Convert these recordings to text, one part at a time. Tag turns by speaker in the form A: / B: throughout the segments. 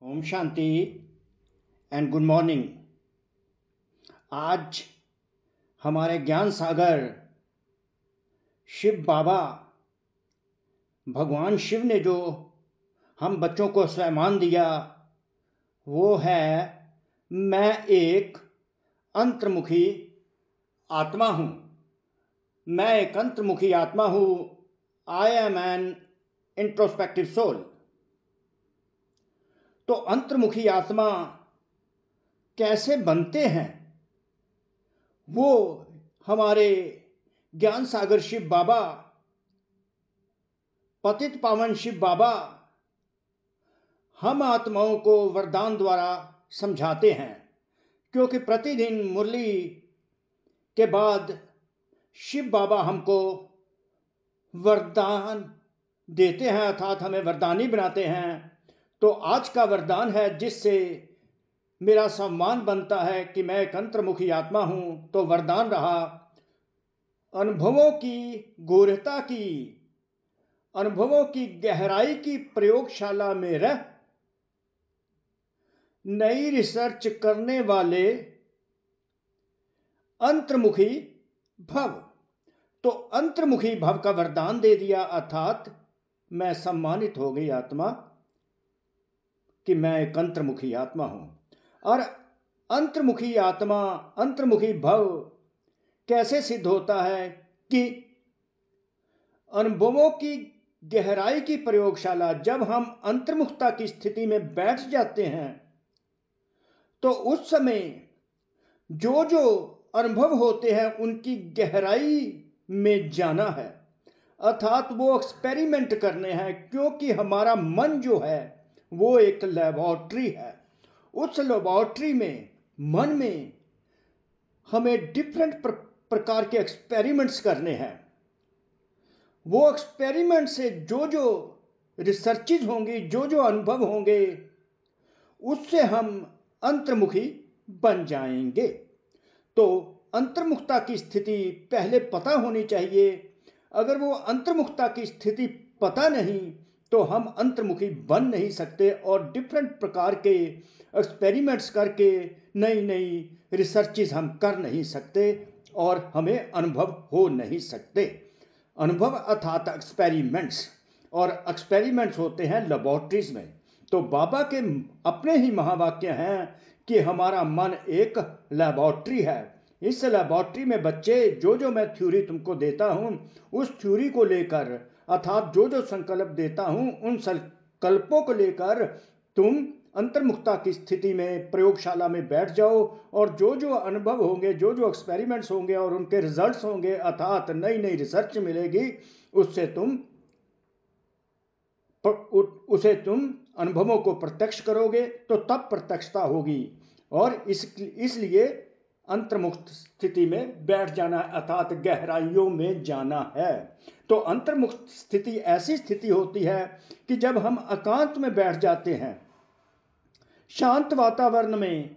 A: Om Shanti and good morning. आज हमारे ज्ञान सागर शिव बाबा भगवान शिव ने जो हम बच्चों को स्वयमान दिया वो है मैं एक अंतर्मुखी आत्मा हूँ। मैं एक अंतर्मुखी आत्मा हूँ। I am an introspective soul. तो अंतर्मुखी आत्मा कैसे बनते हैं वो हमारे ज्ञान सागर शिव बाबा, पतित पावन शिव बाबा हम आत्माओं को वरदान द्वारा समझाते हैं, क्योंकि प्रतिदिन मुरली के बाद शिव बाबा हमको वरदान देते हैं, अर्थात हमें वरदानी बनाते हैं। तो आज का वरदान है जिससे मेरा सम्मान बनता है कि मैं एक अंतर्मुखी आत्मा हूं। तो वरदान रहा, अनुभवों की गूढ़ता की, अनुभवों की गहराई की प्रयोगशाला में रह नई रिसर्च करने वाले अंतर्मुखी भव। तो अंतर्मुखी भव का वरदान दे दिया, अर्थात मैं सम्मानित हो गई आत्मा कि मैं एक अंतर्मुखी आत्मा हूं। और अंतर्मुखी आत्मा, अंतर्मुखी भव कैसे सिद्ध होता है कि अनुभवों की गहराई की प्रयोगशाला, जब हम अंतर्मुखता की स्थिति में बैठ जाते हैं तो उस समय जो जो अनुभव होते हैं उनकी गहराई में जाना है, अर्थात वो एक्सपेरिमेंट करने हैं। क्योंकि हमारा मन जो है वो एक लेबोरेटरी है। उस लेबोरेटरी में, मन में हमें डिफरेंट प्रकार के एक्सपेरिमेंट्स करने हैं। वो एक्सपेरिमेंट से जो जो रिसर्चेज होंगी, जो जो अनुभव होंगे, उससे हम अंतर्मुखी बन जाएंगे। तो अंतर्मुखता की स्थिति पहले पता होनी चाहिए। अगर वो अंतर्मुखता की स्थिति पता नहीं तो हम अंतर्मुखी बन नहीं सकते और डिफरेंट प्रकार के एक्सपेरिमेंट्स करके नई नई रिसर्चेस हम कर नहीं सकते और हमें अनुभव हो नहीं सकते। अनुभव अर्थात एक्सपेरिमेंट्स, और एक्सपेरिमेंट्स होते हैं लेबोरेटरीज में। तो बाबा के अपने ही महावाक्य हैं कि हमारा मन एक लेबोरेटरी है। इस लेबोरेटरी में बच्चे, जो जो मैं थ्योरी तुमको देता हूं उस थ्योरी को लेकर, अर्थात जो जो संकल्प देता हूं उन संकल्पों को लेकर तुम अंतर्मुखता की स्थिति में प्रयोगशाला में बैठ जाओ और जो जो अनुभव होंगे, जो जो एक्सपेरिमेंट्स होंगे और उनके रिजल्ट्स होंगे, अर्थात नई नई रिसर्च मिलेगी, उससे तुम अनुभवों को प्रत्यक्ष करोगे तो तब प्रत्यक्षता होगी। और इसलिए अंतर्मुक्त स्थिति में बैठ जाना, अर्थात गहराइयों में जाना है। तो अंतर्मुक्त स्थिति ऐसी स्थिति होती है कि जब हम एकांत में बैठ जाते हैं, शांत वातावरण में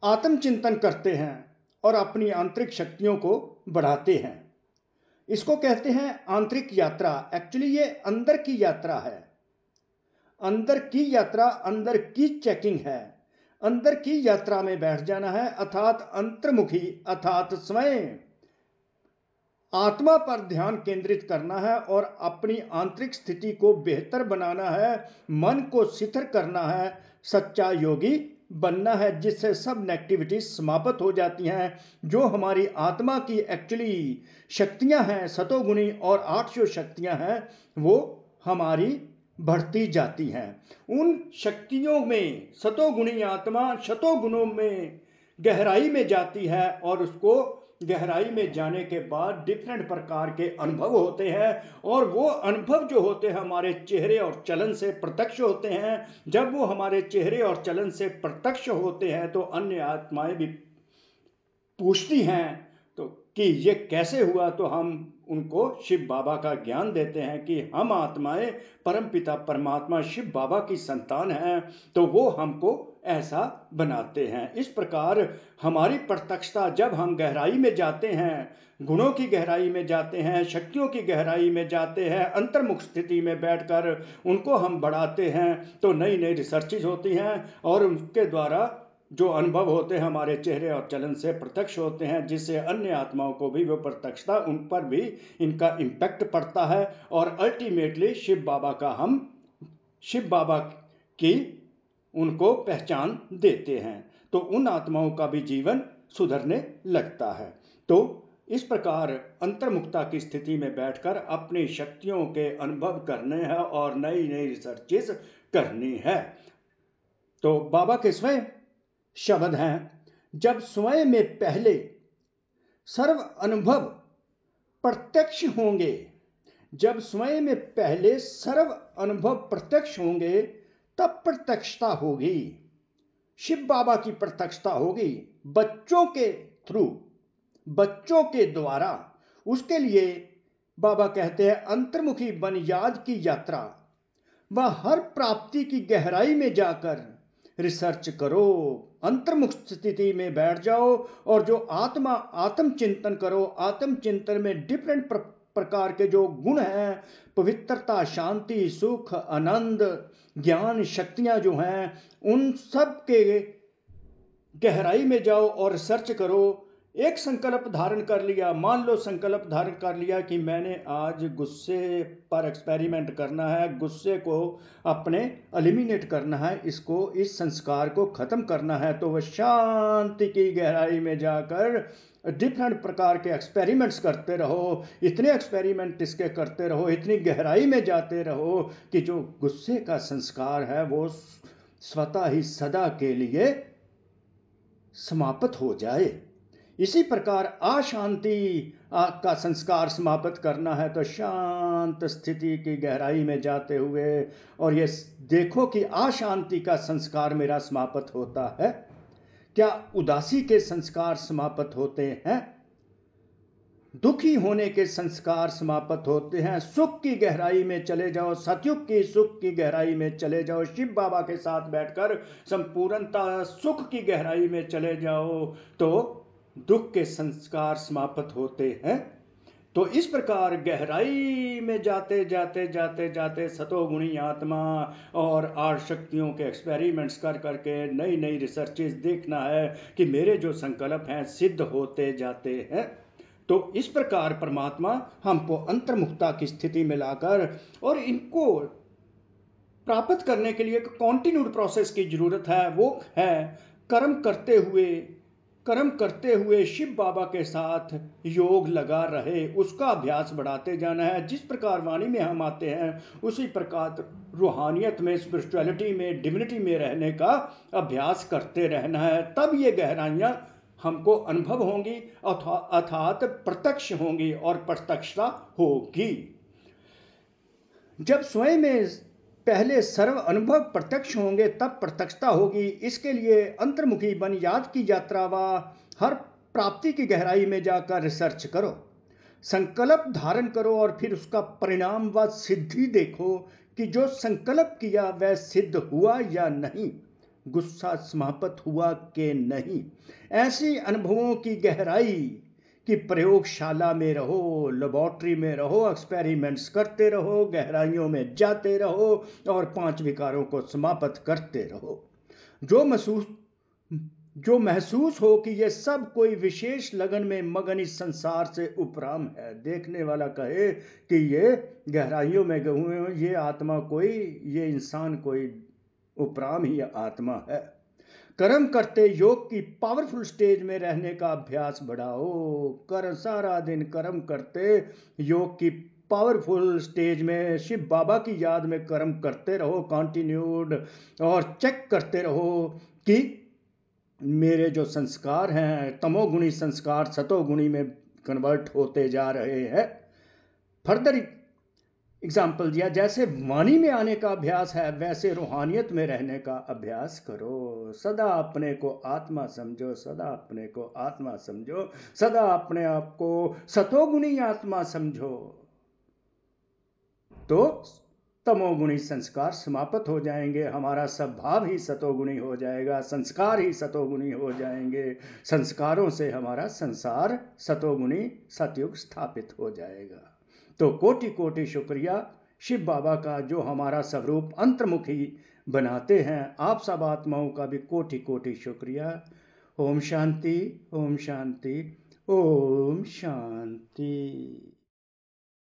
A: आत्मचिंतन करते हैं और अपनी आंतरिक शक्तियों को बढ़ाते हैं। इसको कहते हैं आंतरिक यात्रा। एक्चुअली ये अंदर की यात्रा है, अंदर की यात्रा, अंदर की चेकिंग है। अंदर की यात्रा में बैठ जाना है, अर्थात अंतर्मुखी, अर्थात स्वयं आत्मा पर ध्यान केंद्रित करना है और अपनी आंतरिक स्थिति को बेहतर बनाना है, मन को शिथिल करना है, सच्चा योगी बनना है, जिससे सब नेगेटिविटी समाप्त हो जाती हैं। जो हमारी आत्मा की एक्चुअली शक्तियां हैं, सतोगुणी और आठशो शक्तियां हैं, वो हमारी बढ़ती जाती हैं। उन शक्तियों में सतोगुणी आत्मा शतोगुणों में गहराई में जाती है और उसको गहराई में जाने के बाद डिफरेंट प्रकार के अनुभव होते हैं और वो अनुभव जो होते हैं हमारे चेहरे और चलन से प्रत्यक्ष होते हैं। जब वो हमारे चेहरे और चलन से प्रत्यक्ष होते हैं तो अन्य आत्माएं भी पूछती हैं, तो कि ये कैसे हुआ, तो हम उनको शिव बाबा का ज्ञान देते हैं कि हम आत्माएं परमपिता परमात्मा शिव बाबा की संतान हैं, तो वो हमको ऐसा बनाते हैं। इस प्रकार हमारी प्रत्यक्षता, जब हम गहराई में जाते हैं, गुणों की गहराई में जाते हैं, शक्तियों की गहराई में जाते हैं, अंतर्मुख स्थिति में बैठकर उनको हम बढ़ाते हैं, तो नई नई रिसर्चेज होती हैं और उनके द्वारा जो अनुभव होते हैं हमारे चेहरे और चलन से प्रत्यक्ष होते हैं, जिससे अन्य आत्माओं को भी वो प्रत्यक्षता, उन पर भी इनका इम्पैक्ट पड़ता है और अल्टीमेटली शिव बाबा की उनको पहचान देते हैं, तो उन आत्माओं का भी जीवन सुधरने लगता है। तो इस प्रकार अंतर्मुखता की स्थिति में बैठकर अपनी शक्तियों के अनुभव करने हैं और नई नई रिसर्चेस करनी है। तो बाबा के स्वयं शब्द हैं, जब स्वयं में पहले सर्व अनुभव प्रत्यक्ष होंगे, जब स्वयं में पहले सर्व अनुभव प्रत्यक्ष होंगे, तब प्रत्यक्षता होगी, शिव बाबा की प्रत्यक्षता होगी बच्चों के थ्रू, बच्चों के द्वारा। उसके लिए बाबा कहते हैं अंतर्मुखी बन याद की यात्रा, वह हर प्राप्ति की गहराई में जाकर रिसर्च करो, अंतर्मुख स्थिति में बैठ जाओ और जो आत्म चिंतन करो। आत्म चिंतन में डिफरेंट प्रकार के जो गुण हैं, पवित्रता, शांति, सुख, आनंद, ज्ञान, शक्तियां जो हैं, उन सब के गहराई में जाओ और रिसर्च करो। एक संकल्प धारण कर लिया, मान लो संकल्प धारण कर लिया कि मैंने आज गुस्से पर एक्सपेरिमेंट करना है, गुस्से को अपने एलिमिनेट करना है, इसको, इस संस्कार को खत्म करना है, तो वह शांति की गहराई में जाकर डिफरेंट प्रकार के एक्सपेरिमेंट्स करते रहो। इतने एक्सपेरिमेंट इसके करते रहो, इतनी गहराई में जाते रहो कि जो गुस्से का संस्कार है वो स्वतः ही सदा के लिए समाप्त हो जाए। इसी प्रकार अशांति का संस्कार समाप्त करना है, तो शांत स्थिति की गहराई में जाते हुए और ये देखो कि अशांति का संस्कार मेरा समाप्त होता है, क्या उदासी के संस्कार समाप्त होते हैं, दुखी होने के संस्कार समाप्त होते हैं, सुख की गहराई में चले जाओ, सतयुग की सुख की गहराई में चले जाओ, शिव बाबा के साथ बैठकर संपूर्णता सुख की गहराई में चले जाओ, तो दुख के संस्कार समाप्त होते हैं। तो इस प्रकार गहराई में जाते जाते जाते जाते सतोगुणी आत्मा और आठ शक्तियों के एक्सपेरिमेंट्स कर करके नई नई रिसर्चेस देखना है कि मेरे जो संकल्प हैं सिद्ध होते जाते हैं। तो इस प्रकार परमात्मा हमको अंतर्मुखता की स्थिति में लाकर और इनको प्राप्त करने के लिए एक कॉन्टिन्यूड प्रोसेस की जरूरत है। वो है कर्म करते हुए शिव बाबा के साथ योग लगा रहे, उसका अभ्यास बढ़ाते जाना है। जिस प्रकार वाणी में हम आते हैं उसी प्रकार रूहानियत में, स्पिरिचुअलिटी में, डिविनिटी में रहने का अभ्यास करते रहना है, तब ये गहराइयाँ हमको अनुभव होंगी, अर्थात प्रत्यक्ष होंगी और प्रत्यक्षता होगी। जब स्वयं में पहले सर्व अनुभव प्रत्यक्ष होंगे तब प्रत्यक्षता होगी। इसके लिए अंतर्मुखी बन याद की यात्रा व हर प्राप्ति की गहराई में जाकर रिसर्च करो, संकल्प धारण करो और फिर उसका परिणाम व सिद्धि देखो कि जो संकल्प किया वह सिद्ध हुआ या नहीं, गुस्सा समाप्त हुआ कि नहीं। ऐसी अनुभवों की गहराई कि प्रयोगशाला में रहो, लेबोरेटरी में रहो, एक्सपेरिमेंट्स करते रहो, गहराइयों में जाते रहो और 5 विकारों को समाप्त करते रहो। जो महसूस हो कि ये सब कोई विशेष लगन में मगन इस संसार से उपराम है। देखने वाला कहे कि ये गहराइयों में गए हुए, ये आत्मा कोई, ये इंसान कोई उपराम ही आत्मा है। कर्म करते योग की पावरफुल स्टेज में रहने का अभ्यास बढ़ाओ। सारा दिन कर्म करते योग की पावरफुल स्टेज में शिव बाबा की याद में कर्म करते रहो कॉन्टिन्यूड, और चेक करते रहो कि मेरे जो संस्कार हैं तमोगुणी संस्कार सतोगुणी में कन्वर्ट होते जा रहे हैं। फर्दर एग्जाम्पल दिया, जैसे वाणी में आने का अभ्यास है वैसे रूहानियत में रहने का अभ्यास करो। सदा अपने को आत्मा समझो, सदा अपने को आत्मा समझो, सदा अपने आप को सतोगुणी आत्मा समझो, तो तमोगुणी संस्कार समाप्त हो जाएंगे। हमारा सब भाव ही सतोगुणी हो जाएगा, संस्कार ही सतोगुणी हो जाएंगे। संस्कारों से हमारा संसार सतोगुणी सतयुग स्थापित हो जाएगा। तो कोटि कोटि शुक्रिया शिव बाबा का, जो हमारा स्वरूप अंतर्मुखी बनाते हैं। आप सब आत्माओं का भी कोटि कोटि शुक्रिया। ओम शांति, ओम शांति, ओम शांति।